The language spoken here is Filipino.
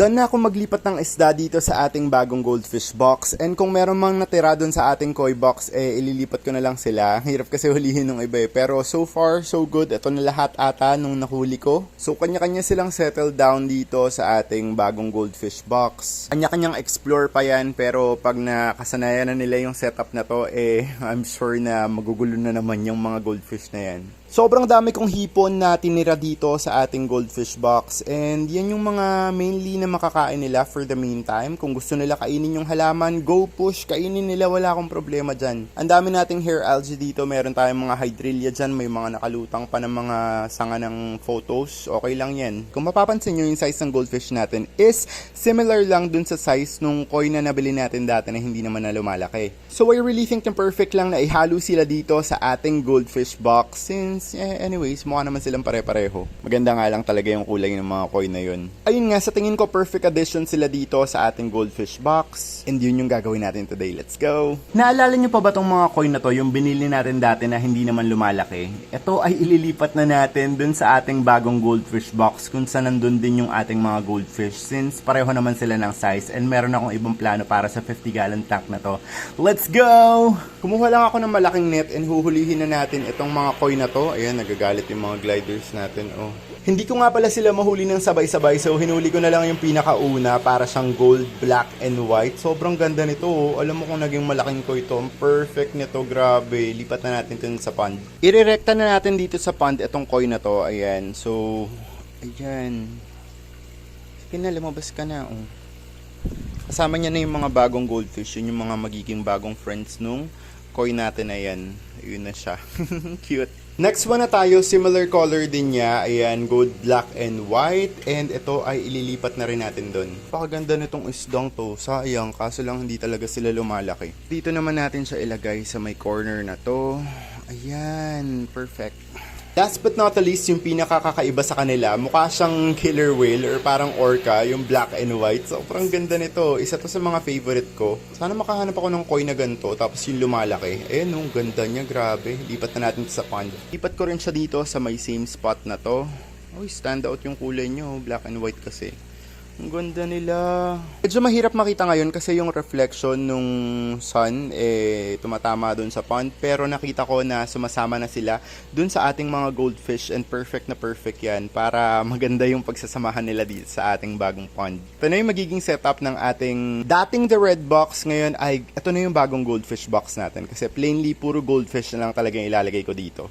Doon na ako maglipat ng isda dito sa ating bagong goldfish box. And kung meron mang natira doon sa ating koi box, ililipat ko na lang sila. Hirap kasi hulihin ng iba eh. Pero so far, so good. Ito na lahat ata nung nahuli ko. So kanya-kanya silang settle down dito sa ating bagong goldfish box. Kanya-kanyang explore pa yan. Pero pag nakasanayan na nila yung setup na to, I'm sure na magugulo na naman yung mga goldfish na yan. Sobrang dami kong hipon na tinira dito sa ating goldfish box, and yan yung mga mainly na makakain nila for the meantime. Kung gusto nila kainin yung halaman, go push, kainin nila, wala akong problema dyan. Ang dami nating hair algae dito, meron tayong mga hydrilla dyan, may mga nakalutang pa ng mga sanga ng photos, okay lang yan. Kung mapapansin nyo yung size ng goldfish natin is similar lang dun sa size nung koi na nabili natin dati na hindi naman na lumalaki. So I really think na perfect lang na ihalo sila dito sa ating goldfish box since anyways, mukha naman silang pare-pareho. Maganda nga lang talaga yung kulay ng mga koi na yun. Ayun nga, sa tingin ko perfect addition sila dito sa ating goldfish box. And yun yung gagawin natin today. Let's go! Naalala nyo pa ba tong mga koi na to, yung binili natin dati na hindi naman lumalaki? Ito ay ililipat na natin dun sa ating bagong goldfish box kung saan nandun din yung ating mga goldfish since pareho naman sila ng size and meron akong ibang plano para sa 50-gallon tank na to. Let's go! Kumuha lang ako ng malaking net and huhulihin na natin itong mga koi na to. Ayan, nagagalit yung mga gliders natin. Oh. Hindi ko nga pala sila mahuli ng sabay-sabay, so hinuli ko na lang yung pinakauna para siyang gold, black, and white. Sobrang ganda nito. Oh. Alam mo kung naging malaking ko ito. Ang perfect nito, grabe. Lipat na natin ito sa pond. Irerekta na natin dito sa pond itong koi na to. Ayan, so, ayan. Sige na, lumabas ka na. Oh. Kasama niya na yung mga bagong goldfish. Yun yung mga magiging bagong friends nung koi natin. Ayan, yun na siya. Cute. Next one na tayo, similar color din niya. Ayan, gold, black, and white. And ito ay ililipat na rin natin doon. Pakaganda nitong isdang to. Sayang, kaso lang hindi talaga sila lumalaki. Dito naman natin siya ilagay sa may corner na to. Ayan, perfect. Last but not the least, yung pinakakakaiba sa kanila, mukha siyang killer whale or parang orca, yung black and white. Sobrang ganda nito. Isa to sa mga favorite ko. Sana makahanap ako ng koi na ganito, tapos yung lumalaki. Ayan, ang ganda niya, grabe. Lipat na natin sa pond. Lipat ko rin siya dito sa may same spot na to. Uy, stand out yung kulay niyo, black and white kasi. Ang ganda nila. Medyo mahirap makita ngayon kasi yung reflection nung sun tumatama dun sa pond. Pero nakita ko na sumasama na sila dun sa ating mga goldfish and perfect na perfect yan para maganda yung pagsasamahan nila dito sa ating bagong pond. Ito na yung magiging setup ng ating dating the red box. Ngayon ay ito na yung bagong goldfish box natin kasi plainly puro goldfish na lang talaga ilalagay ko dito.